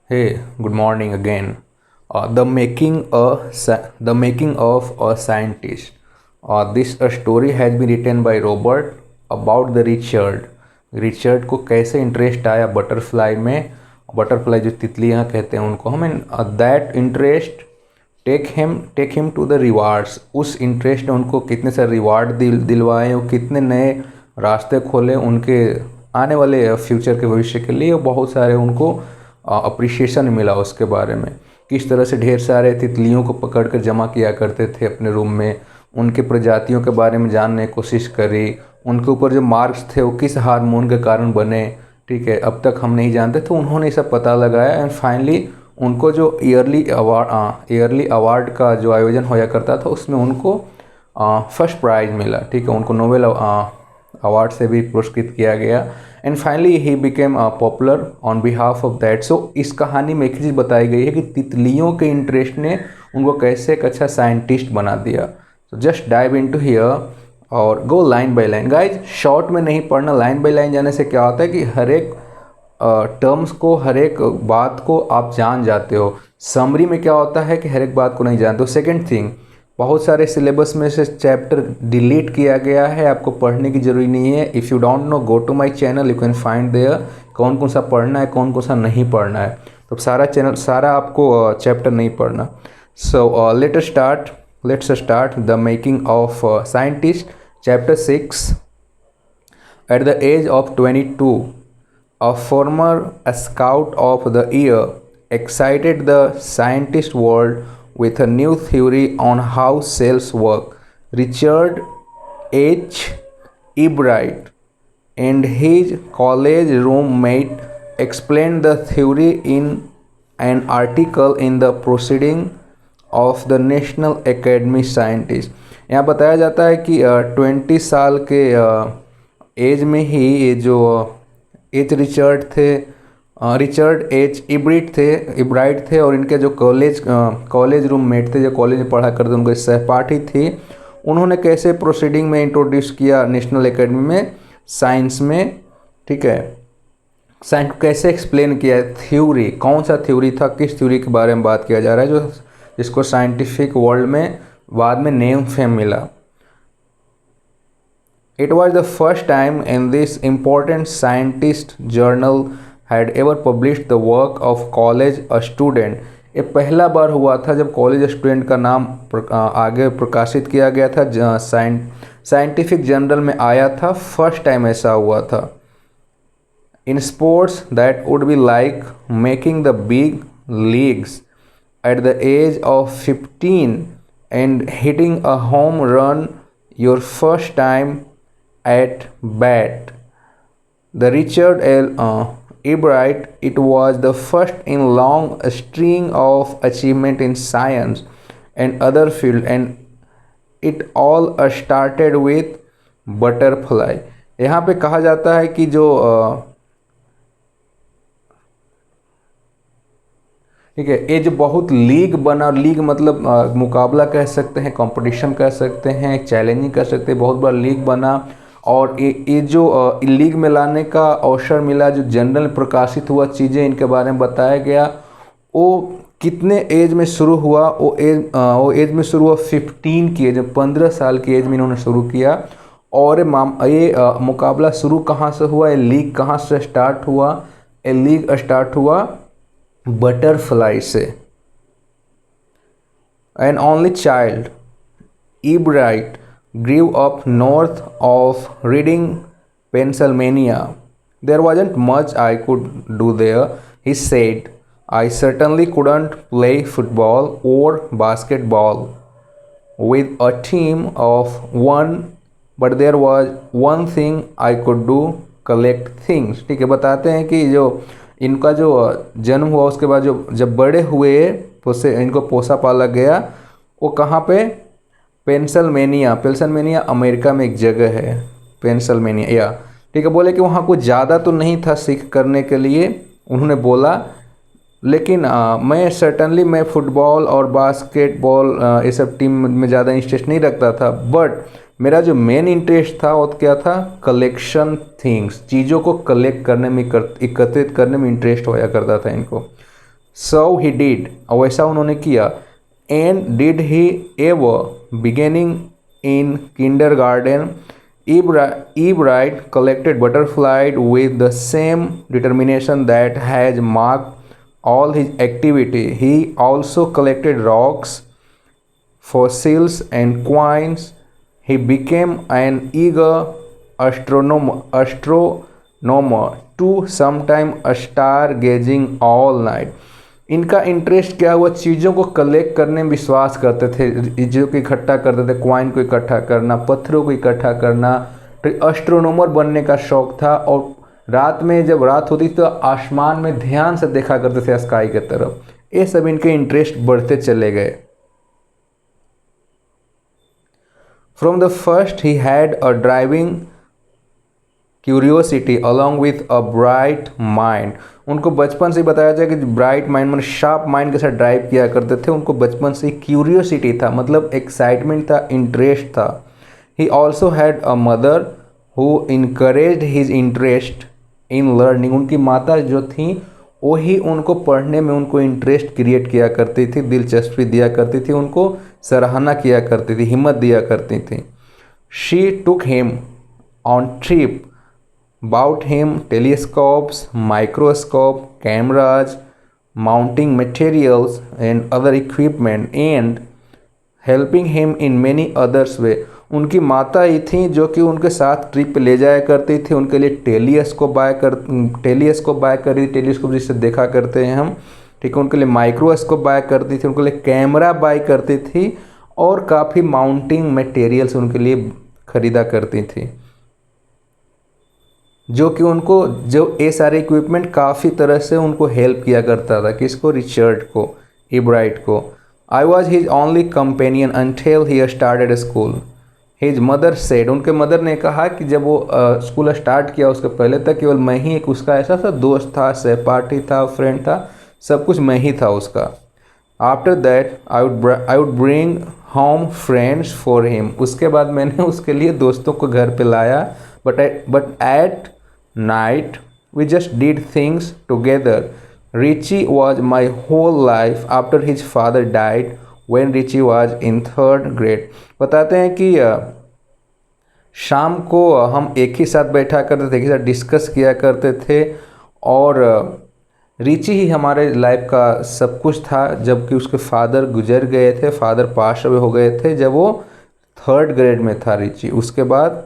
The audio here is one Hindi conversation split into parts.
Hey, good morning again. The making of a scientist. This a story has been written by Robert about the Richard. Richard को कैसे इंटरेस्ट आया बटरफ्लाई में. बटरफ्लाई जो तितलियां कहते हैं उनको हमें that interest take him to the rewards. उस इंटरेस्ट ने उनको कितने सारे रिवार्ड दिलवाए और कितने नए रास्ते खोले उनके आने वाले फ्यूचर के भविष्य के लिए. बहुत सारे उनको अप्रिशिएशन मिला उसके बारे में. किस तरह से ढेर सारे तितलियों को पकड़ कर जमा किया करते थे अपने रूम में. उनके प्रजातियों के बारे में जानने की कोशिश करी. उनके ऊपर जो मार्क्स थे वो किस हार्मोन के कारण बने, ठीक है, अब तक हम नहीं जानते. तो उन्होंने सब पता लगाया एंड फाइनली उनको जो ईयरली अवार्ड का जो आयोजन होया करता था उसमें उनको फर्स्ट प्राइज़ मिला. ठीक है, उनको नोबेल अवार्ड से भी पुरस्कृत किया गया and finally he became popular on behalf of that. So इस कहानी में एक चीज़ बताई गई है कि तितलियों के इंटरेस्ट ने उनको कैसे एक अच्छा साइंटिस्ट बना दिया. So just dive into here और go line by line. Guys short में नहीं पढ़ना, लाइन बाय लाइन जाने से क्या होता है कि हर एक टर्म्स को, हर एक बात को आप जान जाते हो. समरी में क्या होता है कि हर एक बात को नहीं जानते हो. सेकेंड थिंग, बहुत सारे सिलेबस में से चैप्टर डिलीट किया गया है, आपको पढ़ने की ज़रूरी नहीं है. If you don't know go to my channel, you can find there कौन कौन सा पढ़ना है, कौन कौन सा नहीं पढ़ना है. तो सारा आपको चैप्टर नहीं पढ़ना. So let's start the making of scientist. Chapter 6. At the age of 22, a former scout of the year excited the scientist world with a new theory on how cells work. Richard H. Ebright and his college roommate explained the theory in an article in the Proceeding of the National Academy Scientists. यहाँ बताया जाता है कि 20 साल के एज में ही ये जो रिचर्ड एच इब्राइट थे और इनके जो कॉलेज रूममेट थे, जो कॉलेज में पढ़ा करते उनके सहपाठी थी, उन्होंने कैसे प्रोसीडिंग में इंट्रोड्यूस किया नेशनल एकेडमी में साइंस में. ठीक है, साइंस कैसे एक्सप्लेन किया. थ्योरी, कौन सा थ्योरी था, किस थ्योरी के बारे में बात किया जा रहा है जिसको साइंटिफिक वर्ल्ड में बाद में नेम फेम मिला. It was the first time in this important scientist journal had ever published the work of college a student. ये पहला बार हुआ था जब कॉलेज स्टूडेंट का नाम आगे प्रकाशित किया गया था, साइंटिफिक जर्नल में आया था. फर्स्ट टाइम ऐसा हुआ था. In sports that would be like making the big leagues at the age of 15 and hitting a home run your first time at bat. The Richard L. Ebright, it was the first in long string of achievement in science and other field, and it all started with butterfly. यहाँ पे कहा जाता है कि जो ठीक है, ये जो बहुत लीग बना, लीग मतलब मुकाबला कह सकते हैं, कंपटीशन कह सकते हैं, चैलेंजिंग कह सकते हैं, बहुत बड़ा लीग बना. और ये जो लीग में लाने का अवसर मिला, जो जनरल प्रकाशित हुआ, चीज़ें इनके बारे में बताया गया. वो कितने एज में शुरू हुआ, वो एज में शुरू हुआ 15 की एज में, 15 साल की एज में इन्होंने शुरू किया. और ये मुकाबला शुरू कहाँ से हुआ, ये लीग कहाँ से स्टार्ट हुआ. ये लीग स्टार्ट हुआ बटरफ्लाई से. An only child, Ebright grew up north of Reading, Pennsylvania. There wasn't much I could do there, he said. I certainly couldn't play football or basketball with a team of one, but there was one thing I could do, collect things. ठीक है, बताते हैं कि जो इनका जो जन्म हुआ उसके बाद जब बड़े हुए, इनको पोसा पाला गया. वो कहाँ पे, पेंसिल्वेनिया अमेरिका में एक जगह है, पेंसिल्वेनिया या. ठीक है, बोले कि वहाँ कुछ ज़्यादा तो नहीं था सीख करने के लिए. उन्होंने बोला लेकिन मैं फुटबॉल और बास्केटबॉल ये सब टीम में ज़्यादा इंटरेस्ट नहीं रखता था, बट मेरा जो मेन इंटरेस्ट था वो क्या था, कलेक्शन थिंग्स, चीज़ों को कलेक्ट करने में, एकत्रित करने में इंटरेस्ट होया करता था इनको. सो ही डिड, वैसा उन्होंने किया। And did he ever beginning in kindergarten, Ebright collected butterflies with the same determination that has marked all his activity. He also collected rocks, fossils, and coins. He became an eager astronomer to sometime stargazing all night. इनका इंटरेस्ट क्या हुआ, चीज़ों को कलेक्ट करने में विश्वास करते थे, चीज़ों को इकट्ठा करते थे, क्वाइन को इकट्ठा करना, पत्थरों को इकट्ठा करना, तो एस्ट्रोनॉमर बनने का शौक था। और रात में जब रात होती तो आसमान में ध्यान से देखा करते थे स्काई की तरफ। ये सब इनके इंटरेस्ट बढ़ते चले गए। From the first he had a driving curiosity along with a bright mind. उनको बचपन से बताया जाए कि ब्राइट माइंड मतलब शार्प माइंड के साथ ड्राइव किया करते थे। उनको बचपन से क्यूरियोसिटी था, मतलब एक्साइटमेंट था, इंटरेस्ट था। He also had a mother who encouraged his interest in learning. उनकी माता जो थी वही उनको पढ़ने में उनको इंटरेस्ट क्रिएट किया करती थी, दिलचस्पी दिया करती थी, उनको सराहना किया करती थी, हिम्मत दिया करती थी। She took him on trip, bought him telescopes, microscope, cameras, mounting materials and other equipment and helping him in many others way। उनकी माता ही थी जो कि उनके साथ ट्रिप पे ले जाया करती थी, उनके लिए टेलीस्कोप बाय करी, टेलीस्कोप जिससे देखा करते हैं हम, ठीक है। उनके लिए माइक्रोस्कोप बाय करती थी, उनके लिए कैमरा बाय करती थी और काफ़ी माउंटिंग मटेरियल्स उनके लिए ख़रीदा करती थी, जो कि उनको जो ये सारे इक्विपमेंट काफ़ी तरह से उनको हेल्प किया करता था। किसको? रिचर्ड को, इब्राइट को। I was his only companion until he started school, his mother said. उनके मदर ने कहा कि जब वो स्कूल स्टार्ट किया उसके पहले तक केवल मैं ही एक उसका ऐसा था दोस्त था, सहपाठी था, फ्रेंड था, सब कुछ मैं ही था उसका। After that I would bring home friends for him. उसके बाद मैंने उसके लिए दोस्तों को घर पे लाया। But at night we just did things together. Richie was my whole life after his father died when Richie was in 3rd grade। बताते हैं कि शाम को हम एक ही साथ बैठा करते थे, एक ही साथ डिस्कस किया करते थे और रिची ही हमारे लाइफ का सब कुछ था। जबकि उसके फादर गुजर गए थे, फादर पास अवे हो गए थे जब वो 3rd ग्रेड में था रिची। उसके बाद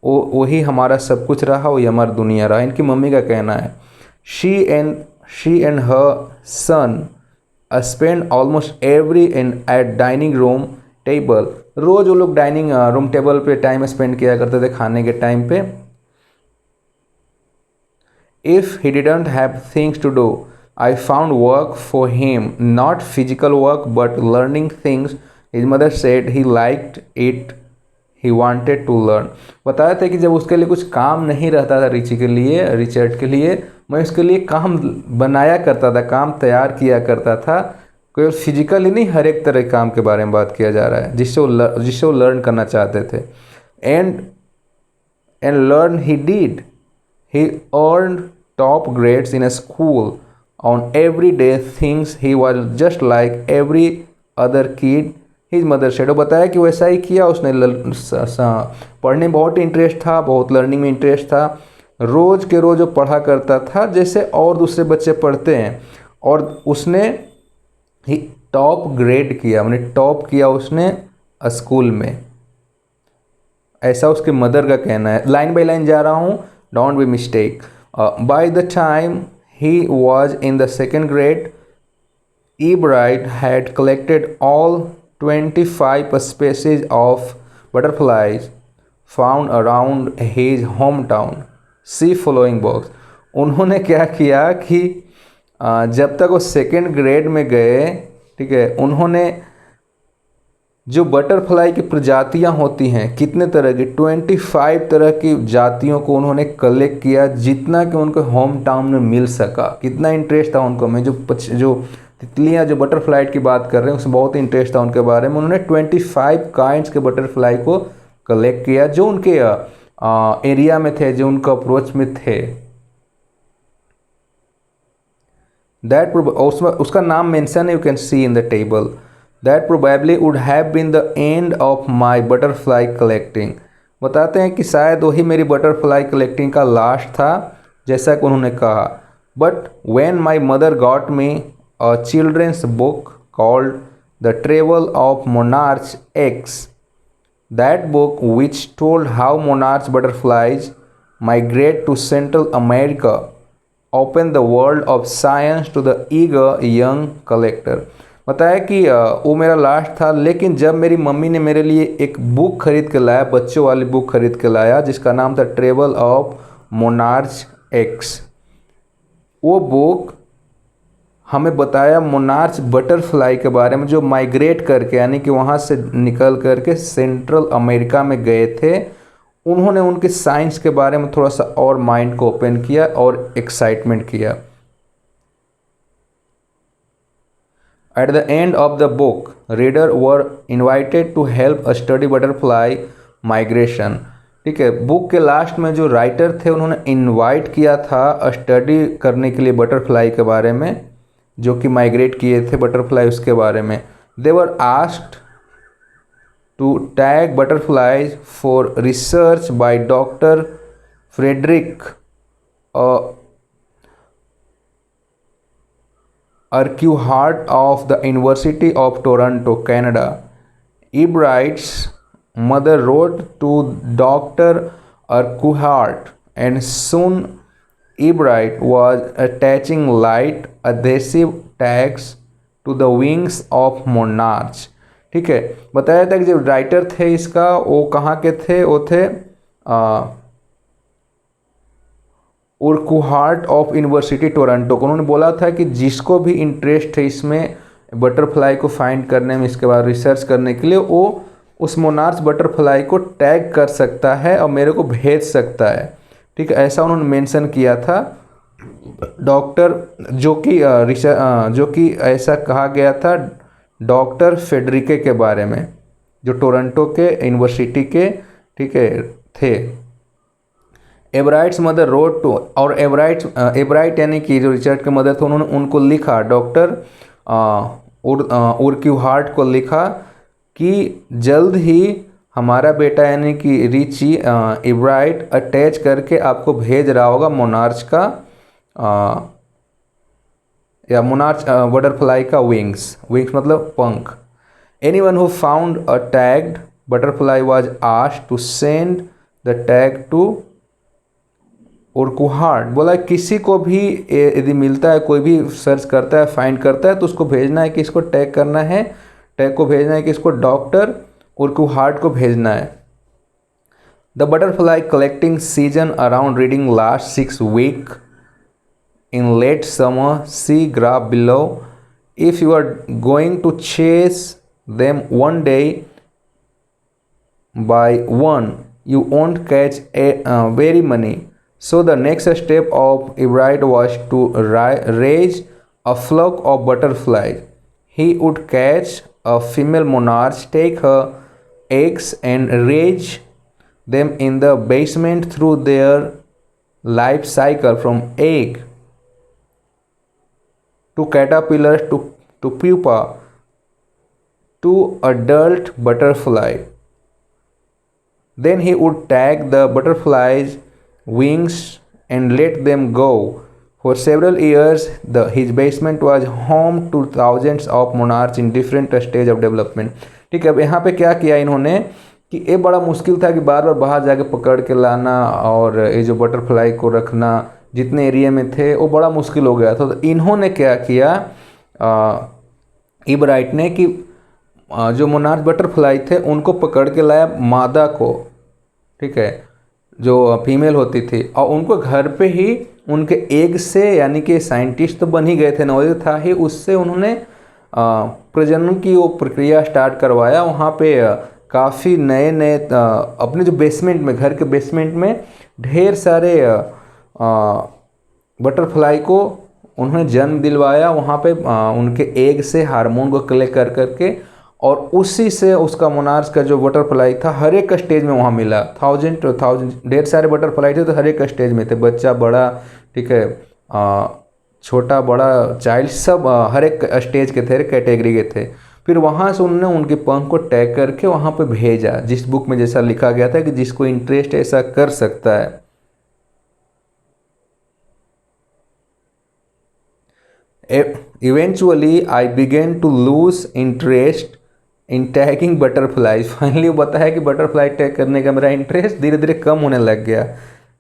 वही हमारा सब कुछ रहा, वही हमारी दुनिया रहा। इनकी मम्मी का कहना है she and her son spend almost every at dining room table. रोज़ वो लोग डाइनिंग रूम टेबल पे टाइम स्पेंड किया करते थे खाने के टाइम पे। If he didn't have things to do I found work for him, not physical work but learning things. His mother said he liked it, he wanted to learn. बताया था कि जब उसके लिए कुछ काम नहीं रहता था रिची के लिए, रिचर्ड के लिए, मैं उसके लिए काम बनाया करता था, काम तैयार किया करता था। केवल फिजिकली नहीं, हर एक तरह के काम के बारे में बात किया जा रहा है जिससे वो लर्न करना चाहते थे। And learn he did. He earned top grades in a school on every day things. He was just like every other kid. His mother shadow बताया कि वैसा ही किया उसने। पढ़ने में बहुत इंटरेस्ट था, बहुत लर्निंग में इंटरेस्ट था। रोज़ के रोज़ वो पढ़ा करता था जैसे और दूसरे बच्चे पढ़ते हैं। और उसने ही टॉप ग्रेड किया, मैंने टॉप किया उसने स्कूल में, ऐसा उसके मदर का कहना है। लाइन बाय लाइन जा रहा हूँ, don't be mistake. By the time he was in the 2nd grade, Ebright had collected all 25 species of butterflies found around his hometown। See following box। उन्होंने क्या किया कि जब तक वो 2nd ग्रेड में गए, ठीक है, उन्होंने जो बटरफ्लाई की प्रजातियां होती हैं, कितने तरह की, 25 तरह की जातियों को उन्होंने कलेक्ट किया, जितना कि उनको होम टाउन में मिल सका। कितना इंटरेस्ट था उनको। मैं जो तितलियाँ, जो बटरफ्लाई की बात कर रहे हैं, उसमें बहुत इंटरेस्ट था उनके बारे में। उन्होंने 25 काइंड्स के बटरफ्लाई को कलेक्ट किया जो उनके एरिया में थे, जो उनका अप्रोच में थे। दैट उसमें उसका नाम मेंशन है, you can see in the table. That probably would have been the end of my butterfly collecting. बताते हैं कि शायद वही मेरी बटरफ्लाई कलेक्टिंग का लास्ट था, जैसा कि उन्होंने कहा। But when my mother got me a children's book called the travel of Monarch X, that book which told how monarch butterflies migrate to Central America opened the world of science to the eager young collector। बताया कि वो मेरा लास्ट था, लेकिन जब मेरी मम्मी ने मेरे लिए एक बुक खरीद के लाया, बच्चों वाली बुक खरीद के लाया जिसका नाम था ट्रेवल ऑफ मोनार्च एक्स, वो बुक हमें बताया मोनार्च बटरफ्लाई के बारे में जो माइग्रेट करके यानी कि वहाँ से निकल करके सेंट्रल अमेरिका में गए थे। उन्होंने उनके साइंस के बारे में थोड़ा सा और माइंड को ओपन किया और एक्साइटमेंट किया। At the end of the book reader were invited to help a study butterfly migration. ठीक है, बुक के लास्ट में जो राइटर थे उन्होंने इनवाइट किया था स्टडी करने के लिए बटरफ्लाई के बारे में, जो कि माइग्रेट किए थे बटरफ्लाई, उसके बारे में। They were asked to tag butterflies for research by doctor Frederick Urquhart of the University of Toronto, Canada. Ebright's mother wrote to Dr. Urquhart, and soon Ebright was attaching light adhesive tags to the wings of monarch। ठीक है, बताया था कि जो राइटर थे इसका वो कहाँ के थे, वो थे उर्कुहार्ट ऑफ यूनिवर्सिटी टोरंटो को। उन्होंने बोला था कि जिसको भी इंटरेस्ट है इसमें बटरफ्लाई को फाइंड करने में, इसके बाद रिसर्च करने के लिए, वो उस मोनार्च बटरफ्लाई को टैग कर सकता है और मेरे को भेज सकता है। ठीक है, ऐसा उन्होंने मेंशन किया था। डॉक्टर जो कि ऐसा कहा गया था डॉक्टर फेडरिके के बारे में, जो टोरंटो के यूनिवर्सिटी के, ठीक है, थे। एब्राइट्स मदर रोड टू, और एब्राइट यानी कि जो रिचर्ड के मदर थे, उन्होंने उनको लिखा, डॉक्टर उर्क्यूहार्ट को लिखा कि जल्द ही हमारा बेटा यानी कि रिची एब्राइट अटैच करके आपको भेज रहा होगा मोनार्च का या मोनार्च बटरफ्लाई का विंग्स मतलब पंख। Anyone who found a tagged butterfly was asked to send the tag to Urquhart. बोला किसी को भी यदि मिलता है, कोई भी सर्च करता है, फाइंड करता है, तो उसको भेजना है कि इसको टैग करना है, टैग को भेजना है कि इसको डॉक्टर उर्कुहार्ट को भेजना है। The butterfly collecting season around reading last 6 week in late summer, see graph below. If you are going to chase them one day by one, you won't catch very many. So the next step of Ebright was to raise a flock of butterflies. He would catch a female monarch, take her eggs and raise them in the basement through their life cycle from egg to caterpillar to pupa to adult butterfly. Then he would tag the butterflies' wings and let them go. For several years, his basement was home to thousands of monarchs in different stage of development. ठीक है, अब यहाँ पे क्या किया इन्होंने कि ये बड़ा मुश्किल था कि बार बार बाहर जाके पकड़ के लाना और ये जो बटरफ्लाई को रखना जितने एरिया में थे वो बड़ा मुश्किल हो गया था। तो इन्होंने क्या किया, इब्राइट ने, कि जो मोनार्च बटरफ्लाई थे उनको पकड़ के लाया, मादा को, ठीक है, जो फीमेल होती थी, और उनको घर पे ही उनके एग से, यानी कि साइंटिस्ट तो बन ही गए थे, नॉलेज था ही, उससे उन्होंने प्रजनन की वो प्रक्रिया स्टार्ट करवाया। वहाँ पे काफ़ी नए नए अपने जो बेसमेंट में, घर के बेसमेंट में ढेर सारे बटरफ्लाई को उन्होंने जन्म दिलवाया। वहाँ पे उनके एग से हार्मोन को कलेक्ट कर करके, और उसी से उसका मोनार्च का जो बटरफ्लाई था हर एक स्टेज में वहाँ मिला। थाउजेंड ढेर सारे बटरफ्लाई थे, तो हर एक स्टेज में थे, बच्चा बड़ा, ठीक है, छोटा बड़ा चाइल्ड सब हर एक स्टेज के थे, हर एक कैटेगरी के थे। फिर वहाँ से उन्होंने उनके पंख को टैग करके वहाँ पे भेजा, जिस बुक में जैसा लिखा गया था कि जिसको इंटरेस्ट ऐसा कर सकता है। Eventually, I began to lose interest in tagging butterflies. Finally वो बताया कि बटरफ्लाई टैग करने का मेरा इंटरेस्ट धीरे धीरे कम होने लग गया।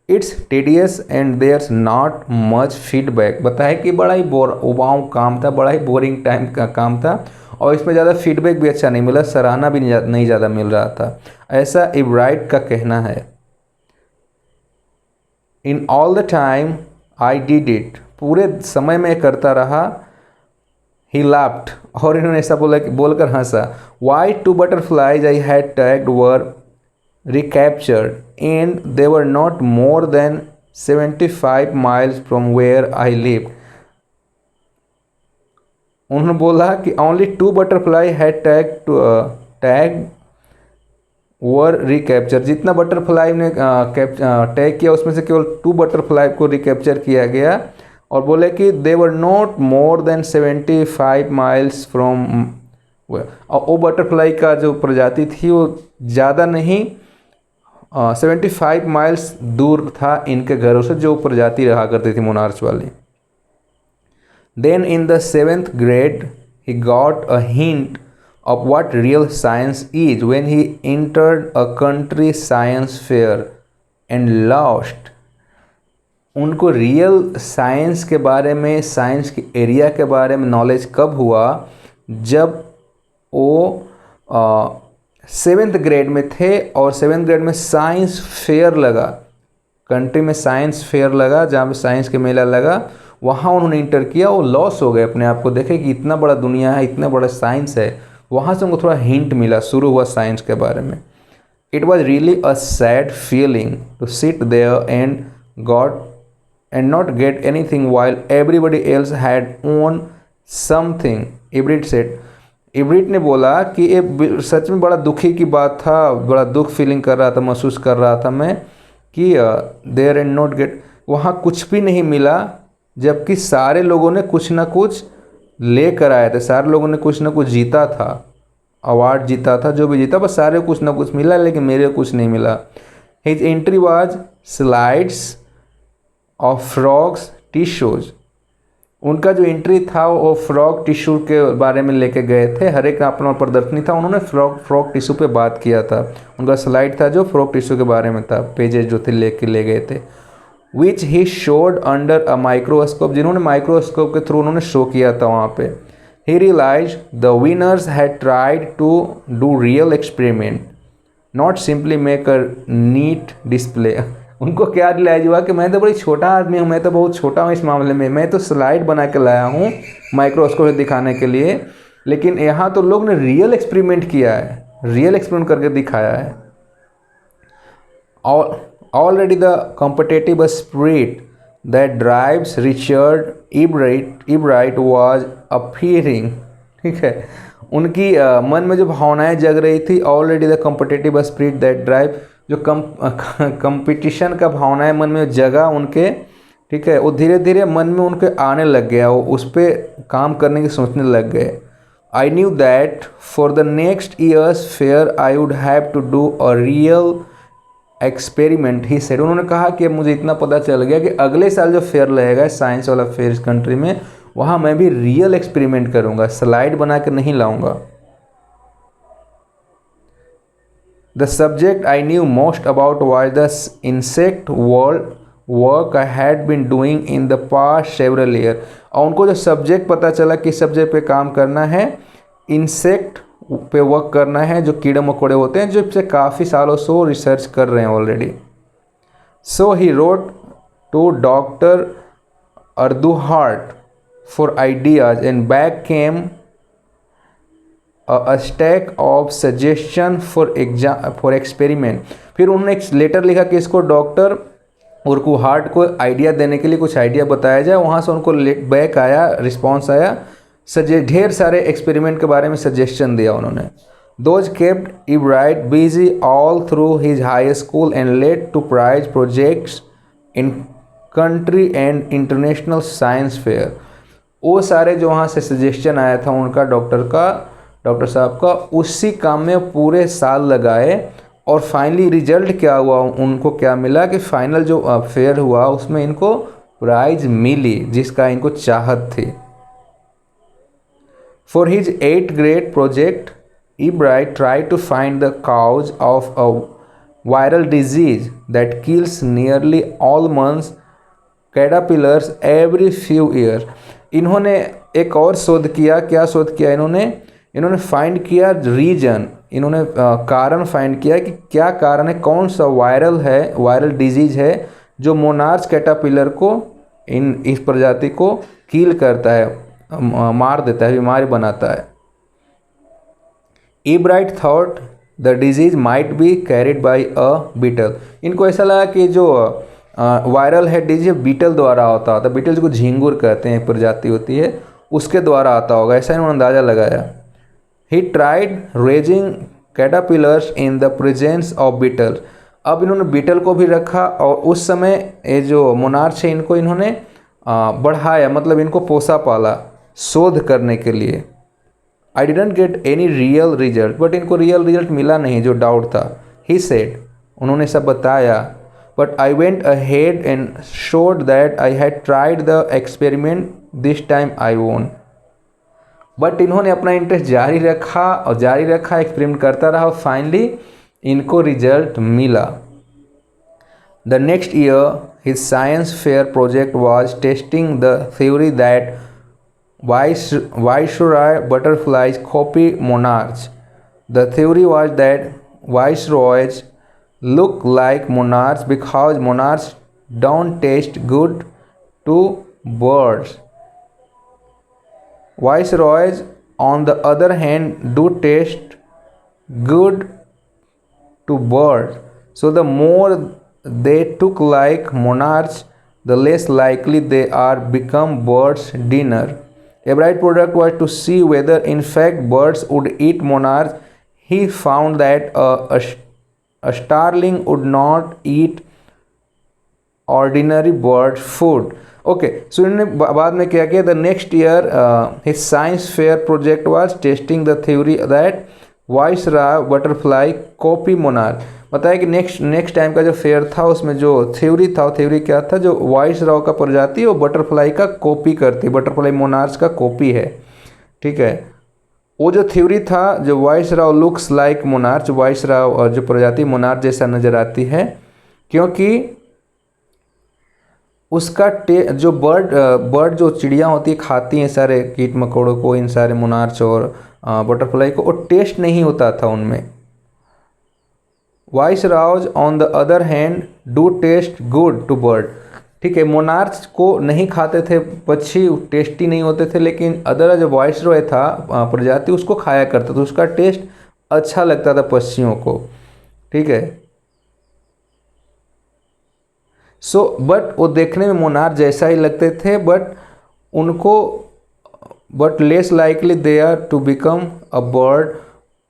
It's tedious and there's not much feedback. बताया कि बड़ा ही उबाऊ काम था, बड़ा ही बोरिंग टाइम का काम था और इसमें ज़्यादा फीडबैक भी अच्छा नहीं मिला, सराहना भी नहीं ज़्यादा मिल रहा था, ऐसा एवराइट का कहना है। In all the time I did it, पूरे समय में करता रहा। ही लाफ्ड, और इन्होंने ऐसा बोलकर हंसा। Why two butterflies I had tagged were recaptured and they were not more than 75 miles from where I lived. उन्होंने बोला कि only 2 butterfly had tagged were recaptured। जितना बटरफ्लाई ने टैग किया उसमें से केवल 2 बटरफ्लाई को रिकैप्चर किया गया, और बोले कि they were not more than 75 miles from, और वो बटरफ्लाई का जो प्रजाति थी वो ज़्यादा नहीं 75 माइल्स दूर था इनके घरों से, जो प्रजाति रहा करती थी मोनार्च वाली। Then in the 7th grade he got a hint of what real science is when he entered a country science fair and lost. उनको रियल साइंस के बारे में, साइंस के एरिया के बारे में नॉलेज कब हुआ, जब वो 7th ग्रेड में थे और 7th ग्रेड में साइंस फेयर लगा, कंट्री में साइंस फेयर लगा जहाँ पे साइंस के मेला लगा, वहाँ उन्होंने इंटर किया। वो लॉस हो गए अपने आप को, देखे कि इतना बड़ा दुनिया है, इतना बड़ा साइंस है। वहाँ से उनको थोड़ा हिंट मिला, शुरू हुआ साइंस के बारे में। It was really a sad feeling to sit there and not get anything while everybody else had won something, Ebright said. Ebright ने बोला कि ये सच में बड़ा दुखी की बात था, बड़ा दुख फीलिंग कर रहा था, महसूस कर रहा था मैं कि देयर एंड नॉट गेट, वहाँ कुछ भी नहीं मिला, जबकि सारे लोगों ने कुछ ना कुछ ले कर आए थे, सारे लोगों ने कुछ ना कुछ जीता था, अवार्ड जीता था, जो भी जीता, बस सारे कुछ ना कुछ मिला, लेकिन मेरे कुछ नहीं मिला। His entry was slides of frogs tissues. उनका जो एंट्री था वो फ्रॉग टिश्यू के बारे में लेके गए थे, हर एक अपना प्रदर्शनी था, उन्होंने फ्रॉग टिश्यू पे बात किया था। उनका स्लाइड था जो फ्रॉग टिश्यू के बारे में था, पेजेस जो थे लेके ले गए थे। Which he showed under a microscope, जिन्होंने माइक्रोस्कोप के थ्रू उन्होंने शो किया था वहाँ पे। He realize the winners had tried to do real experiment, not simply make a neat display. उनको क्या रियलाइज हुआ कि मैं तो बड़ी छोटा आदमी हूँ, मैं तो बहुत छोटा हूँ इस मामले में, मैं तो स्लाइड बना के लाया हूँ माइक्रोस्कोप से दिखाने के लिए, लेकिन यहाँ तो लोग ने रियल एक्सपेरिमेंट किया है, रियल एक्सपेरिमेंट करके दिखाया है। Already the competitive spirit that drives Richard Ebright was appearing. ठीक है, उनकी मन में जो भावनाएं जग रही थी, already the competitive spirit that drive, जो कंपटीशन का भावनाएं मन में जगा उनके, ठीक है, वो धीरे धीरे मन में उनके आने लग गया, वो उस पर काम करने की सोचने लग गए। I knew that for the next year's fair I would have to do a real experiment, he said. उन्होंने कहा कि मुझे इतना पता चल गया कि अगले साल जो फेयर लगेगा, साइंस वाला फेयर इस कंट्री में, वहाँ मैं भी रियल एक्सपेरिमेंट करूँगा, स्लाइड बना कर नहीं लाऊंगा। The subject I knew most about was the insect work I had been doing in the past several years। और उनको जो सब्जेक्ट पता चला कि सब्जेक्ट पे काम करना है, इंसेक्ट पे वर्क करना है, जो कीड़े मकोड़े होते हैं, जो से काफ़ी सालों से वो रिसर्च कर रहे हैं already. So he wrote to doctor Urquhart for ideas and back came a stack of suggestion for experiment। फिर उन्होंने एक लेटर लिखा कि इसको डॉक्टर अर्दुहार्ट को आइडिया देने के लिए कुछ आइडिया बताया जाए। वहाँ से उनको बैक आया, रिस्पॉन्स आया, ढेर सारे एक्सपेरिमेंट के बारे में सजेशन दिया उन्होंने। Those kept Ebright busy all through his high school and led to prize projects in country and international science fair. वो सारे जो वहाँ से सजेशन आया था उनका डॉक्टर साहब का, उसी काम में पूरे साल लगाए और फाइनली रिजल्ट क्या हुआ, उनको क्या मिला कि फाइनल जो फेयर हुआ उसमें इनको प्राइज मिली जिसका इनको चाहत थी। For his 8th grade project, Ebright tried to find the cause of a viral disease that kills nearly all months caterpillars every few years। इन्होंने एक और शोध किया। क्या शोध किया इन्होंने फाइंड किया रीजन, इन्होंने कारण फाइंड किया कि क्या कारण है, कौन सा वायरल डिजीज है जो मोनार्च कैटरपिलर को, इस प्रजाति को किल करता है, मार देता है, बीमारी बनाता है। Ebright thought the disease might be carried by a beetle। इनको ऐसा लगा कि जो वायरल है डिजीज बीटल द्वारा होता होता, बीटल को झिंगुर कहते हैं, एक प्रजाति होती है, उसके द्वारा आता होगा, ऐसा इन्होंने अंदाज़ा लगाया। He tried raising caterpillars in the presence of beetle। अब इन्होंने बीटल को भी रखा और उस समय ये जो मोनार्च है इनको इन्होंने बढ़ाया, मतलब इनको पोसा पाला शोध करने के लिए। I didn't get any real result, but इनको रियल रिजल्ट मिला नहीं जो डाउट था। ही सेड, उन्होंने सब बताया, but I went ahead and showed that I had tried the experiment, this time I वोन। बट इन्होंने अपना इंटरेस्ट जारी रखा, एक्सपेरिमेंट करता रहा और फाइनली इनको रिजल्ट मिला। The next year his science fair project was testing the theory that Viceroy butterflies copy monarchs। The theory was that viceroys look like monarchs because monarchs don't taste good to birds. Viceroys, on the other hand, do taste good to birds. So the more they look like monarchs, the less likely they are become birds' dinner। Ebright product was to see whether in fact birds would eat monarchs। He found that a starling would not eat ordinary bird food। Okay, so इन्होंने बाद में क्या किया, the next year his science fair project was testing the theory that viceroy butterfly copy monarch. बताया कि नेक्स्ट टाइम का जो फेयर था उसमें जो थ्योरी था, थ्योरी क्या था, जो वाइसरॉय का प्रजाति वो बटरफ्लाई का कॉपी करती है, बटरफ्लाई मोनार्च का कॉपी है, ठीक है। वो जो थ्योरी था, जो viceroy looks like monarch, viceroy और जो प्रजाति मोनार्च जैसा नज़र आती है, क्योंकि उसका जो बर्ड जो चिड़िया होती है खाती हैं सारे कीट मकोड़ों को, इन सारे मोनार्च और बटरफ्लाई को, वो टेस्ट नहीं होता था उनमें। Viceroys on the other hand do taste good to bird, ठीक है। मोनार्च को नहीं खाते थे पक्षी, टेस्टी नहीं होते थे, लेकिन अदर जो वाइसरॉय था प्रजाति उसको खाया करता था, उसका टेस्ट अच्छा लगता था पक्षियों को, ठीक है। सो बट वो देखने में मोनार्च जैसा ही लगते थे, but less likely they are to become a bird,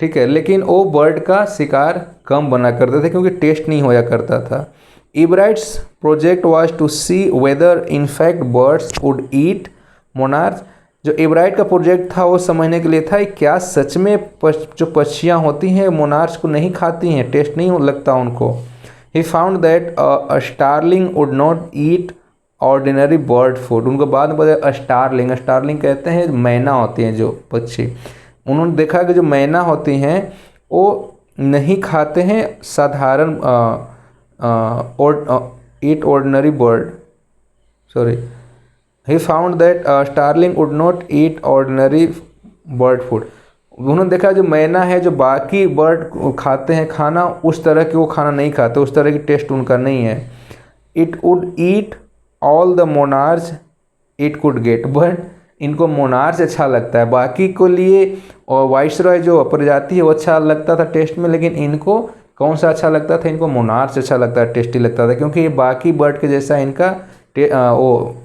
ठीक है। लेकिन वो बर्ड का शिकार कम बना करते थे क्योंकि टेस्ट नहीं होया करता था। Ebright's project was to see whether in fact birds would eat monarch. जो एब्राइट का प्रोजेक्ट था वो समझने के लिए था कि क्या सच में जो पक्षियाँ होती हैं मोनार्च को नहीं खाती हैं, टेस्ट नहीं लगता उनको। He found that a starling would not eat ordinary bird food। उनको बाद में पता स्टारलिंग कहते हैं मैना होती हैं जो पक्षी, उन्होंने देखा कि जो मैना होती हैं वो नहीं खाते हैं साधारण eat ordinary bird, sorry, he found that starling would not eat ordinary bird food। उन्होंने देखा जो मैना है जो बाकी बर्ड खाते हैं खाना, उस तरह की वो खाना नहीं खाते, उस तरह की टेस्ट उनका नहीं है। It would eat all the monarch it could get, but इनको मोनार्च अच्छा लगता है, बाकी को लिए और वाइसरॉय जो प्रजाति है वो अच्छा लगता था टेस्ट में, लेकिन इनको कौन सा अच्छा लगता था, इनको मोनार्च अच्छा लगता है, टेस्टी लगता था, क्योंकि ये बाकी बर्ड के जैसा इनका वो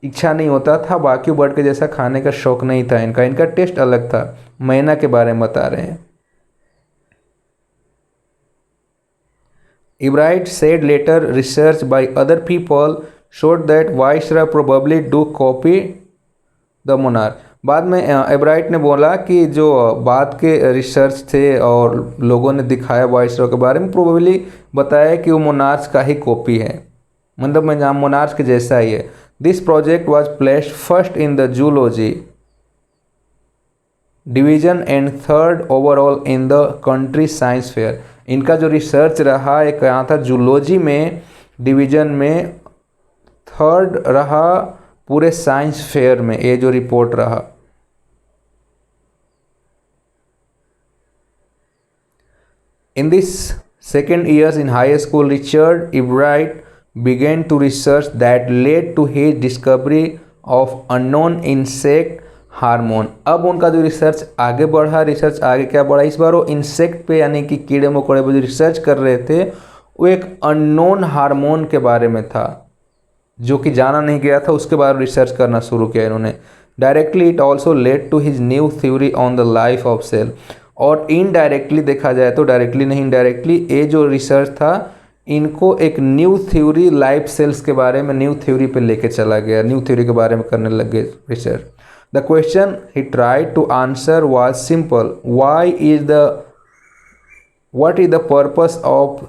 इच्छा नहीं होता था, बाकी बर्ड के जैसा खाने का शौक नहीं था इनका टेस्ट अलग था। मैना के बारे में बता रहे हैं। Ebright said later research by other people showed that Viceroy probably do copy the monarch. बाद में एब्राइट ने बोला कि जो बाद के रिसर्च थे और लोगों ने दिखाया वाइसरॉय के बारे में, प्रोबेबली बताया कि वो मोनार्क का ही कॉपी है, मतलब मैं जहाँ मोनार्क के जैसा ही है। This project was placed first in the zoology division and third overall in the country science fair. इनका जो रिसर्च रहा एक यहाँ था जूलॉजी में डिवीजन में, थर्ड रहा पूरे साइंस फेयर में, ये जो रिपोर्ट रहा। In this second years in high school Richard Ebright began to research that led to his discovery of unknown insect hormone. अब उनका जो रिसर्च आगे बढ़ा, रिसर्च आगे क्या बढ़ा, इस बार वो इंसेक्ट पे यानी कि कीड़े मकोड़े पे जो रिसर्च कर रहे थे वो एक अननोन हार्मोन के बारे में था जो कि जाना नहीं गया था, उसके बारे में रिसर्च करना शुरू किया इन्होंने। Directly it also led to his new theory on the life of cell. और इनडायरेक्टली देखा जाए तो, डायरेक्टली नहीं इनडायरेक्टली, ये जो रिसर्च था इनको एक न्यू थ्योरी लाइफ सेल्स के बारे में, न्यू थ्योरी पे लेके चला गया, न्यू थ्योरी के बारे में करने लगे research. The question he tried to answer was simple, what is the purpose of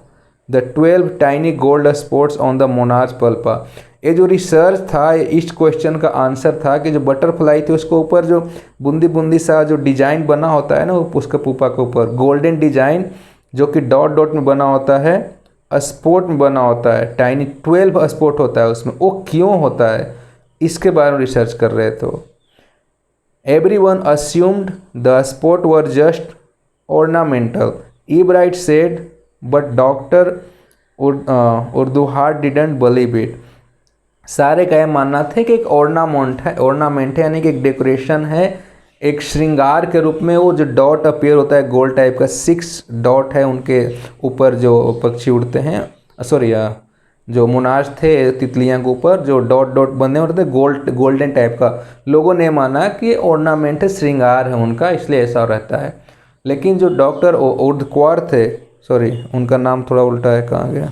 the 12 tiny gold spots on the monarch पल्पा। ये जो रिसर्च था, इस क्वेश्चन का आंसर था कि जो बटरफ्लाई थी उसके ऊपर जो बूंदी बूंदी सा जो डिजाइन बना होता है ना उसके पुपा के ऊपर, गोल्डन डिजाइन जो कि डॉट डॉट में बना होता है, स्पॉट में बना होता है, टाइनी 12 स्पॉट होता है उसमें, वो क्यों होता है इसके बारे में रिसर्च कर रहे थे। Everyone assumed the spot were just ornamental, Ebright said, but doctor Urquhart didn't believe it. सारे का यह मानना था कि एक ऑर्नामेंट है यानी कि एक डेकोरेशन है, एक श्रृंगार के रूप में वो जो डॉट अपीयर होता है गोल्ड टाइप का, 6 डॉट है उनके ऊपर जो पक्षी उड़ते हैं, सॉरी जो मोनार्क थे तितलियां के ऊपर जो डॉट डॉट बने होते थे गोल्डन टाइप का। लोगों ने माना कि ऑर्नामेंट है, श्रृंगार है उनका, इसलिए ऐसा रहता है। लेकिन जो डॉक्टर उर्दक्वार थे, सॉरी उनका नाम थोड़ा उल्टा है, कहाँ गया,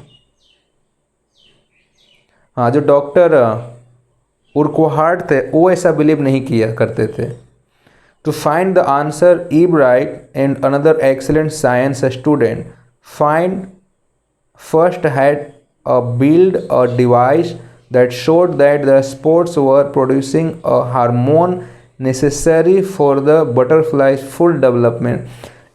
हाँ जो डॉक्टर उर्कवाहाट थे वो ऐसा बिलीव नहीं किया करते थे। To find the answer, Ebright and another excellent science student first had build a device that showed that the spots were producing a hormone necessary for the butterfly's full development।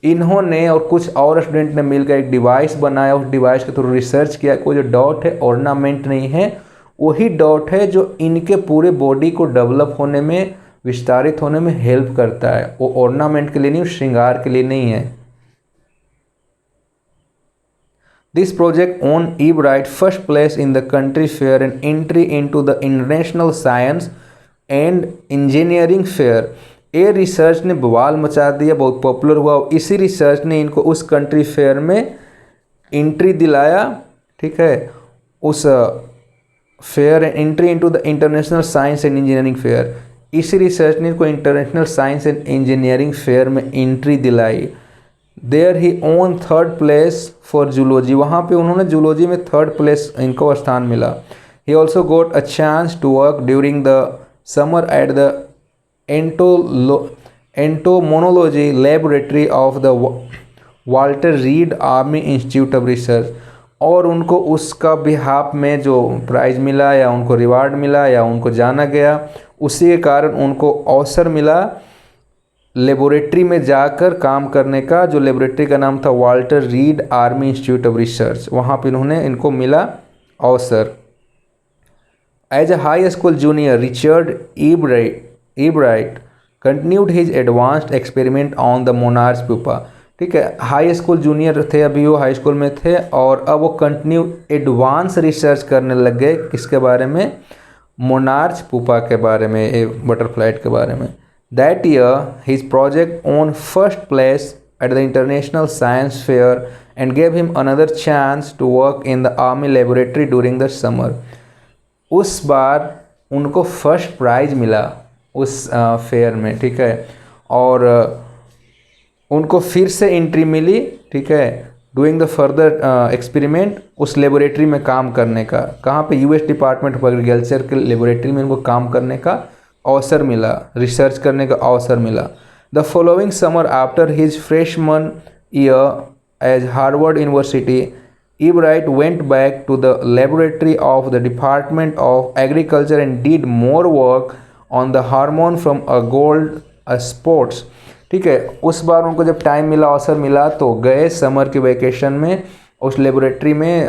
इन्होंने और कुछ और स्टूडेंट ने मिलकर एक डिवाइस बनाया, उस डिवाइस के थ्रू रिसर्च किया कोई जो डॉट है ऑर्नामेंट नहीं है, वही डॉट है जो इनके पूरे बॉडी को डेवलप होने में, विस्तारित होने में हेल्प करता है, वो ऑर्नामेंट के लिए नहीं, श्रृंगार के लिए नहीं है। This project own Ebright first place in the country fair and entry into the international science and engineering fair. ये रिसर्च ने बवाल मचा दिया, बहुत पॉपुलर हुआ, इसी रिसर्च ने इनको उस कंट्री फेयर में एंट्री दिलाया, ठीक है, उस fair entry into the international science and engineering fair. इसी रिसर्च ने को international science and engineering fair में एंट्री दिलाई। There he won third place for zoology, वहाँ पे उन्होंने जूलॉजी में थर्ड प्लेस इनको स्थान मिला। He also got a chance to work during the summer at the entomology laboratory of the Walter Reed Army Institute of Research. और उनको उसका बिहाफ में जो प्राइज़ मिला या उनको रिवार्ड मिला या उनको जाना गया, उसी के कारण उनको अवसर मिला लेबोरेटरी में जाकर काम करने का, जो लेबोरेटरी का नाम था Walter Reed Army Institute of Research, वहाँ पर इनको मिला अवसर। As a high school junior Richard Ebright continued his advanced experiment on the monarch pupa. ठीक है, हाई स्कूल जूनियर थे, अभी वो हाई स्कूल में थे और अब वो कंटिन्यू एडवांस रिसर्च करने लग गए, किसके बारे में, मोनार्क पुपा के बारे में, बटरफ्लाई के बारे में। That year his project won first place at the international science fair and gave him another chance to work in the army laboratory during the summer. उस बार उनको फर्स्ट प्राइज मिला उस फेयर में, ठीक है, और उनको फिर से एंट्री मिली, ठीक है, डूइंग द फर्दर एक्सपेरिमेंट, उस लेबोरेटरी में काम करने का। कहाँ पे? यूएस डिपार्टमेंट ऑफ एग्रीकल्चर के लेबोरेटरी में इनको काम करने का अवसर मिला, रिसर्च करने का अवसर मिला। The following summer after his freshman year as Harvard University, Ebright went back to the laboratory of the Department of Agriculture and did more work on the hormone from a gold spots। ठीक है, उस बार उनको जब टाइम मिला, अवसर मिला, तो गए समर के वैकेशन में उस लेबोरेटरी में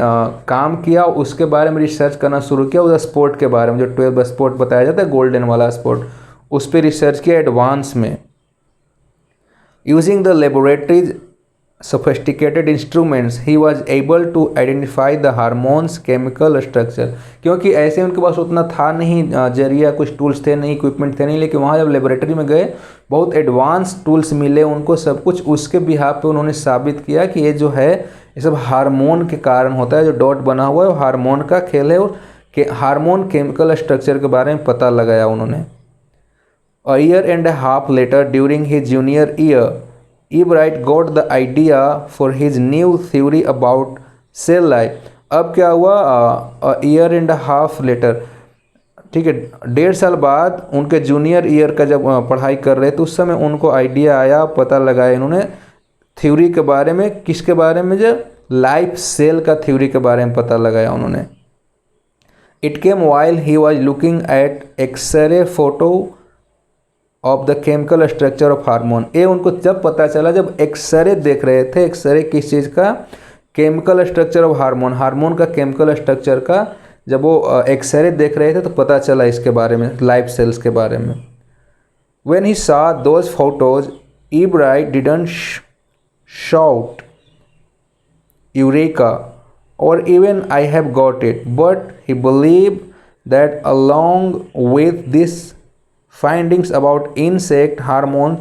काम किया, उसके बारे में रिसर्च करना शुरू किया, उस स्पोर्ट के बारे में जो 12 स्पोर्ट बताया जाता है, गोल्डन वाला स्पोर्ट, उस पर रिसर्च किया एडवांस में। Using the laboratories sophisticated instruments he was able to identify the hormones chemical structure। क्योंकि ऐसे उनके पास उतना था नहीं जरिया, कुछ टूल्स थे नहीं, इक्विपमेंट थे नहीं, लेकिन वहाँ जब लेबोरेटरी में गए बहुत एडवांस टूल्स मिले उनको, सब कुछ उसके बिहाफ पे उन्होंने साबित किया कि ये जो है ये सब हार्मोन के कारण होता है। जो डॉट बना हुआ है वो हार्मोन का खेल है, और हार्मोन केमिकल स्ट्रक्चर के बारे में पता लगाया उन्होंने। A year and a half later during his junior year, Ebright got the idea for his new theory about cell life। अब क्या हुआ? ईयर एंड हाफ लेटर, ठीक है, 1.5 साल बाद उनके जूनियर ईयर का जब पढ़ाई कर रहे थे, उस समय उनको आइडिया आया, पता लगाया इन्होंने थ्योरी के बारे में। किसके बारे में? जो लाइफ सेल का थ्योरी के बारे में पता लगाया उन्होंने। It came while he was looking at X-ray photo of the chemical structure of hormone. ये उनको जब पता चला, जब एक्सरे देख रहे थे, एक्सरे किस चीज़ का? Chemical structure of hormone, hormone का केमिकल स्ट्रक्चर का, जब वो एक्सरे देख रहे थे तो पता चला इसके बारे में, लाइफ सेल्स के बारे में। When he saw those photos, Ebright didn't shout eureka or even I have got it, but he believe that along with this findings about insect hormone,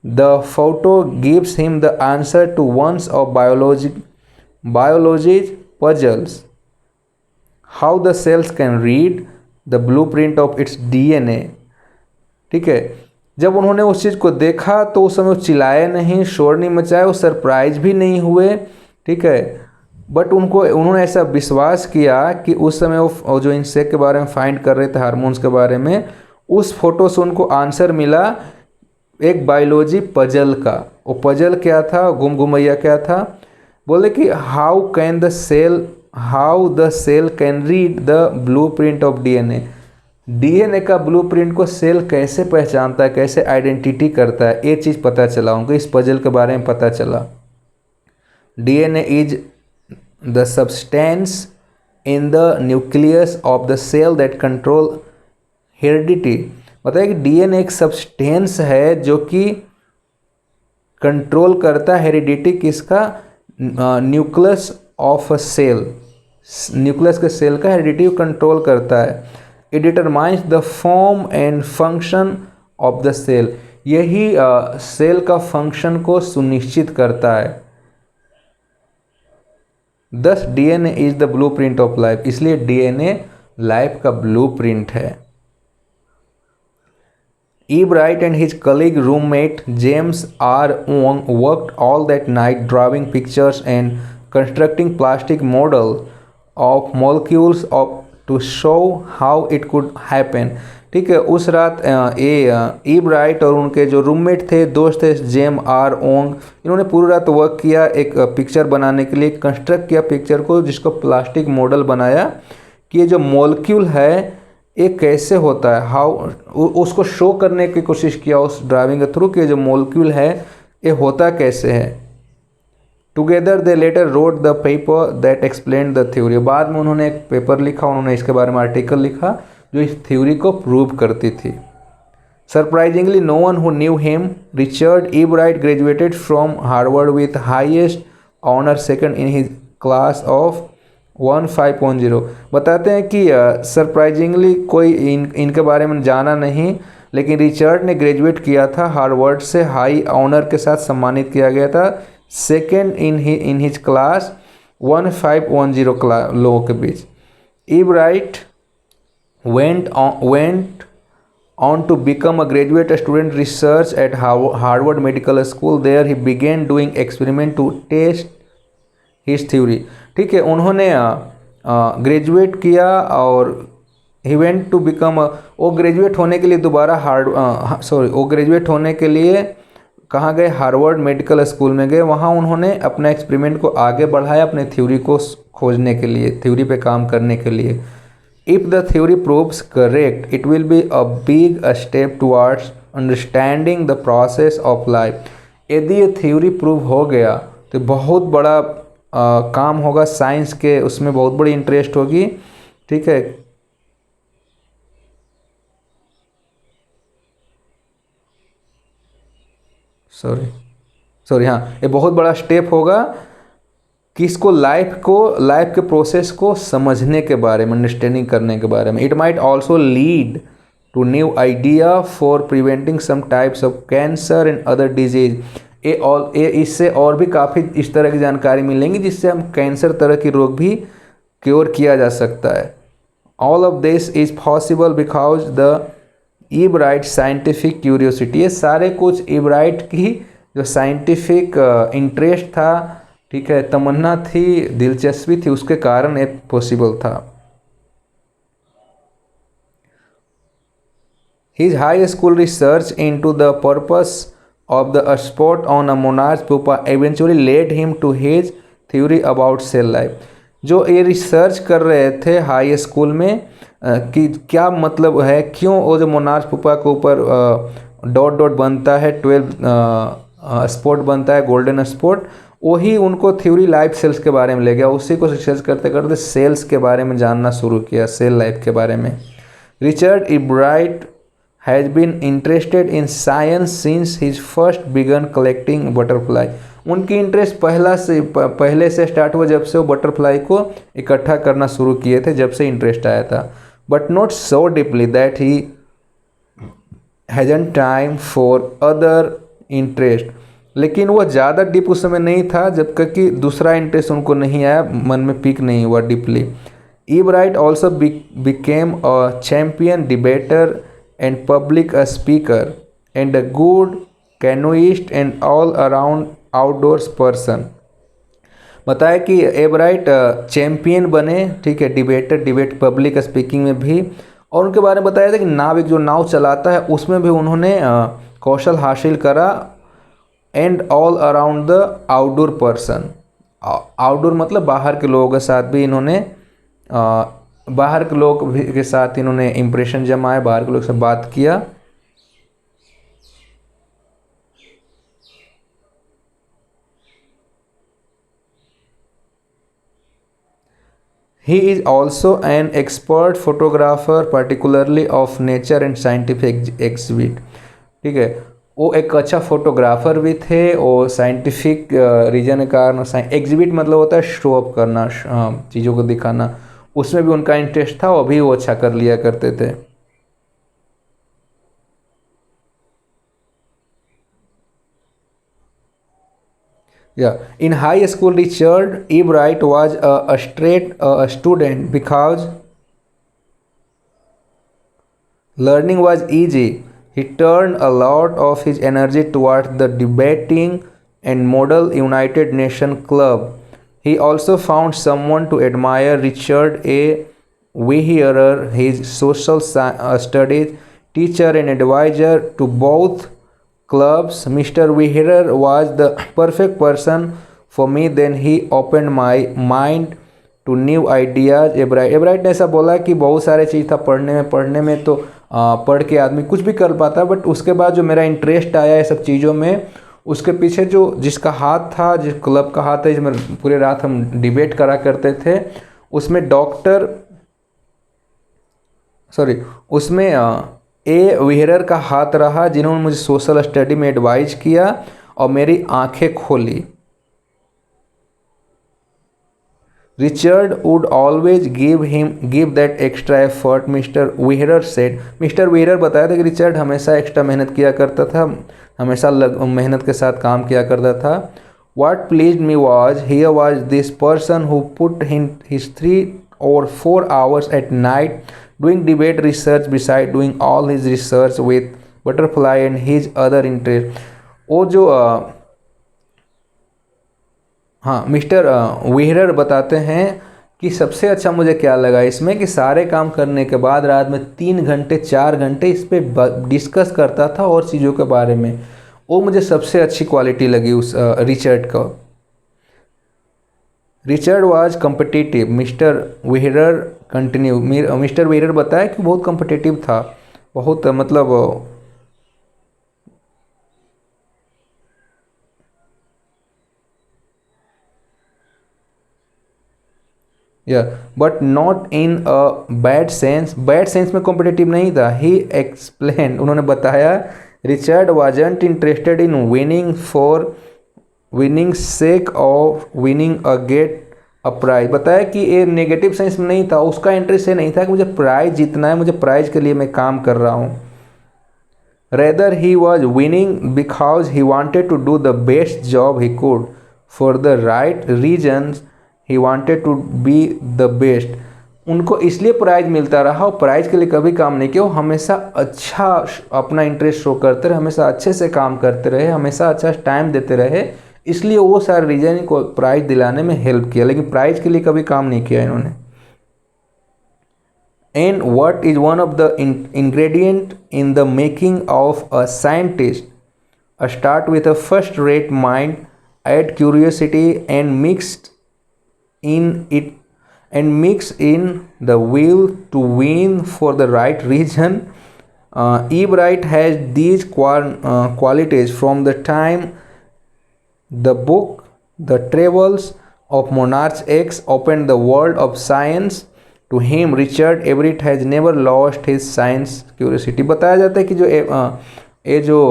the photo gives him the answer to one of biology's puzzles, how the cells can read the blueprint of its DNA। ठीक है, जब उन्होंने उस चीज़ को देखा तो उस समय वो चिल्लाए नहीं, शोर नहीं मचाए, वो सरप्राइज भी नहीं हुए, ठीक है, बट उन्होंने ऐसा विश्वास किया कि उस समय वो जो इंसेक्ट के बारे में फाइंड कर रहे थे, हार्मोन्स के बारे में, उस फोटो से उनको आंसर मिला एक बायोलॉजी पजल का। वो पजल क्या था? गुमगुमैया क्या था? बोले कि how the cell can read the blueprint of DNA. DNA का ब्लूप्रिंट को सेल कैसे पहचानता है, कैसे आइडेंटिटी करता है, ये चीज़ पता चला उनको, इस पजल के बारे में पता चला। DNA is the substance in the nucleus of the cell that control heredity. बताइए कि डीएनए एक सब्सटेंस है जो कि कंट्रोल करता है हेरिडिटी किसका? Nucleus of a cell, nucleus के सेल का हेरिडिटी कंट्रोल करता है। It determines the form and function of the cell, यही सेल का फंक्शन को सुनिश्चित करता है। Thus DNA is the blueprint of life, इसलिए डीएनए लाइफ का ब्लूप्रिंट है। Ebright and his colleague roommate James R. Wong worked all that night drawing pictures and constructing plastic models of molecules to show how it could happen। ठीक है, उस रात Ebright और उनके जो रूममेट थे, दोस्त थे, जेम आर ओंग, इन्होंने पूरी रात वर्क किया एक पिक्चर बनाने के लिए, कंस्ट्रक्ट किया पिक्चर को, जिसको प्लास्टिक मॉडल बनाया कि ये जो मॉलिक्यूल है ये कैसे होता है, हाउ, उसको शो करने की कोशिश किया उस ड्राइविंग के थ्रू कि जो मॉलिक्यूल है ये होता कैसे है। Together they letter wrote the paper that explain the theory. बाद में उन्होंने एक पेपर लिखा, उन्होंने इसके बारे में आर्टिकल लिखा जो इस थ्योरी को प्रूव करती थी। Surprisingly no one who knew him, Richard Ebright graduated from Harvard with highest honor second in his class of 1510। बताते हैं कि सरप्राइजिंगली कोई इनके बारे में जाना नहीं, लेकिन रिचर्ड ने ग्रेजुएट किया था हार्वर्ड से, हाई ऑनर के साथ सम्मानित किया गया था, सेकेंड इन हिज क्लास 1510 लोगों के बीच। Ebright went on to become a graduate student research at Harvard Medical School. There he began doing experiment to test his theory. ठीक है, उन्होंने ग्रेजुएट किया और ही वेंट टू बिकम, वो ग्रेजुएट होने के लिए दोबारा वो ग्रेजुएट होने के लिए कहाँ गए, हार्वर्ड मेडिकल स्कूल में गए। वहाँ उन्होंने अपना एक्सपेरिमेंट को आगे बढ़ाया अपने थ्योरी को खोजने के लिए, थ्योरी पे काम करने के लिए। If the theory proves correct it will be a big step towards understanding the process of life. यदि ये थ्योरी प्रूव हो गया तो बहुत बड़ा काम होगा साइंस के, उसमें बहुत बड़ी इंटरेस्ट होगी। ठीक है, सॉरी हाँ, ये बहुत बड़ा स्टेप होगा किसको, लाइफ के प्रोसेस को समझने के बारे में, अंडरस्टैंडिंग करने के बारे में। It might also lead to new idea for preventing some types of cancer and other disease. इससे और भी काफ़ी इस तरह की जानकारी मिलेंगी जिससे हम कैंसर तरह की रोग भी क्योर किया जा सकता है। All of this is possible because the Ebright scientific curiosity. ये सारे कुछ ईब्राइट की जो साइंटिफिक इंटरेस्ट था, ठीक है, तमन्ना थी, दिलचस्पी थी, उसके कारण ये पॉसिबल था। His high school research into the purpose of the sport on a monarch pupa eventually led him to his theory about cell life। जो ये रिसर्च कर रहे थे हाई स्कूल में कि क्या मतलब है, क्यों वो जो मोनार्च पुपा के ऊपर डॉट डॉट बनता है, 12 स्पॉट बनता है, गोल्डन स्पॉट, वही उनको थ्योरी लाइफ सेल्स के बारे में ले गया। उसी को रिसर्च करते करते सेल्स के बारे में जानना शुरू किया, सेल लाइफ के बारे में। Richard Ebright has been interested in science since his first began collecting butterfly. उनकी इंटरेस्ट पहले से स्टार्ट हुआ जब से वो बटरफ्लाई को इकट्ठा करना शुरू किए थे, जब से इंटरेस्ट आया था। But not so deeply that he हैजन time for other interest. लेकिन वो ज़्यादा डीप उस समय नहीं था जब तक कि दूसरा इंटरेस्ट उनको नहीं आया, मन में पिक नहीं हुआ deeply. Ebright also became a champion debater and public speaker and a good canoeist and all around outdoors person। बताया कि एब्राइट चैम्पियन बने, ठीक है, डिबेट पब्लिक स्पीकिंग में भी, और उनके बारे में बताया था कि नाविक जो नाव चलाता है उसमें भी उन्होंने कौशल हासिल करा। And all around the outdoor person, outdoor मतलब बाहर के लोगों के साथ भी इन्होंने बाहर के लोग के साथ इन्होंने इम्प्रेशन जमाया, बाहर के लोग से बात किया। He is also an expert photographer particularly of nature and scientific exhibit. ठीक है, वो एक अच्छा फोटोग्राफर भी थे और साइंटिफिक रीजन के कारण, एग्जिबिट मतलब होता है शो अप करना, चीज़ों को दिखाना, उसमें भी उनका इंटरेस्ट था, वो भी वो अच्छा कर लिया करते थे। In high school Richard Ebright was a straight student because learning was easy. He turned a lot of his energy towards the debating and Model United Nation Club. He also found someone to admire, Richard A. Wieherer, his social studies teacher and advisor to both clubs. Mr. Wieherer was the perfect person for me. Then he opened my mind to new ideas। एब्राइट ने ऐसा बोला कि बहुत सारे चीज़ था पढ़ने में तो पढ़ के आदमी कुछ भी कर पाता, बट उसके बाद जो मेरा इंटरेस्ट आया ये सब चीज़ों में, उसके पीछे जो जिसका हाथ था, जिस क्लब का हाथ है, जिसमें पूरे रात हम डिबेट करा करते थे, उसमें उसमें ए विहेरर का हाथ रहा, जिन्होंने मुझे सोशल स्टडी में एडवाइज किया और मेरी आंखें खोली। Richard would always give that extra effort, mister Wieherer said। Mister Wieherer बताया था कि रिचर्ड हमेशा एक्स्ट्रा मेहनत किया करता था, हमेशा मेहनत के साथ काम किया करता था। What pleased me was here was this person who put in his 3 or 4 hours at night doing debate research beside doing all his research with butterfly and his other interest। वो जो हाँ, मिस्टर व्हीलर बताते हैं कि सबसे अच्छा मुझे क्या लगा इसमें कि सारे काम करने के बाद रात में 3 घंटे 4 घंटे इस पर डिस्कस करता था और चीज़ों के बारे में। वो मुझे सबसे अच्छी क्वालिटी लगी उस रिचर्ड का। Richard was competitive, mister Wheeler continue, mister Wheeler बताया कि बहुत कम्पिटिटिव था, बहुत मतलब या but not in a bad sense में कॉम्पिटिटिव नहीं था। ही एक्सप्लेन, उन्होंने बताया, Richard wasn't interested in winning for winning sake of winning a get a prize. बताया कि ये नेगेटिव सेंस में नहीं था, उसका इंटरेस्ट ये नहीं था कि मुझे प्राइज जीतना है, मुझे प्राइज के लिए मैं काम कर रहा हूँ। Rather he was winning because he wanted to do the best job he could for the right reasons, he wanted to be the best. उनको इसलिए प्राइज़ मिलता रहा और प्राइज़ के लिए कभी काम नहीं किया, वो हमेशा अच्छा अपना इंटरेस्ट शो करते रहे, हमेशा अच्छे से काम करते रहे, हमेशा अच्छा टाइम देते रहे, इसलिए वो सारे रीजन को प्राइज़ दिलाने में हेल्प किया, लेकिन प्राइज़ के लिए कभी काम नहीं किया इन्होंने। And what is one of the ingredient in the making of a scientist? Start with a first rate mind, add curiosity and mixed in it and mix in the will to win for the right reason. Eve Wright has these qualities from the time the book The Travels of Monarch X opened the world of science to him. Richard Everett has never lost his science curiosity. बताया जाता है कि जो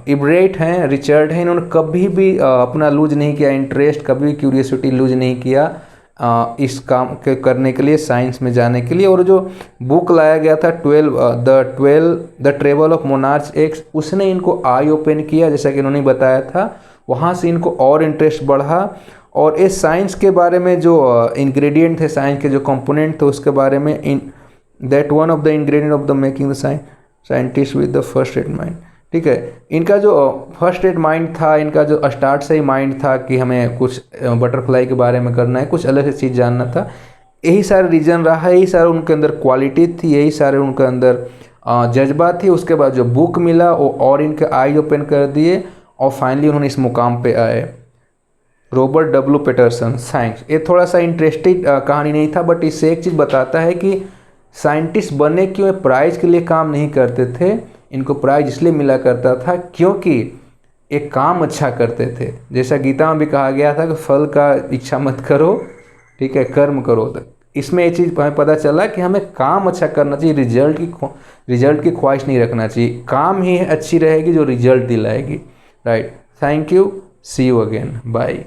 इबरेट हैं, रिचर्ड हैं, इन्होंने कभी भी अपना लूज नहीं किया इंटरेस्ट, कभी भी क्यूरियसिटी लूज नहीं किया इस काम के करने के लिए, साइंस में जाने के लिए। और जो बुक लाया गया था the travel of Monarch x, उसने इनको आई ओपन किया, जैसा कि इन्होंने बताया था, वहाँ से इनको और इंटरेस्ट बढ़ा। और इस साइंस के बारे में जो इंग्रेडिएंट थे, साइंस के जो कंपोनेंट थे, उसके बारे में that one of the ingredient of the making the scientist with the first rate mind. ठीक है, इनका जो फर्स्ट रेट माइंड था, इनका जो स्टार्ट से ही माइंड था कि हमें कुछ बटरफ्लाई के बारे में करना है, कुछ अलग से चीज़ जानना था, यही सारे रीज़न रहा, यही सारे उनके अंदर क्वालिटी थी, यही सारे उनके अंदर जज्बा थी। उसके बाद जो बुक मिला वो और इनके आई ओपन कर दिए और फाइनली उन्होंने इस मुकाम पे आए। Robert W Patterson, science. ये थोड़ा सा इंटरेस्टिंग कहानी नहीं था, बट इससे एक चीज़ बताता है कि साइंटिस्ट बनने क्यों प्राइज़ के लिए काम नहीं करते थे। इनको प्राइज इसलिए मिला करता था क्योंकि एक काम अच्छा करते थे। जैसा गीता में भी कहा गया था कि फल का इच्छा मत करो, ठीक है, कर्म करो। तो इसमें ये चीज़ हमें पता चला कि हमें काम अच्छा करना चाहिए, रिजल्ट की ख्वाहिश नहीं रखना चाहिए। काम ही अच्छी रहेगी जो रिजल्ट दिलाएगी। Right, thank you, see you again, bye.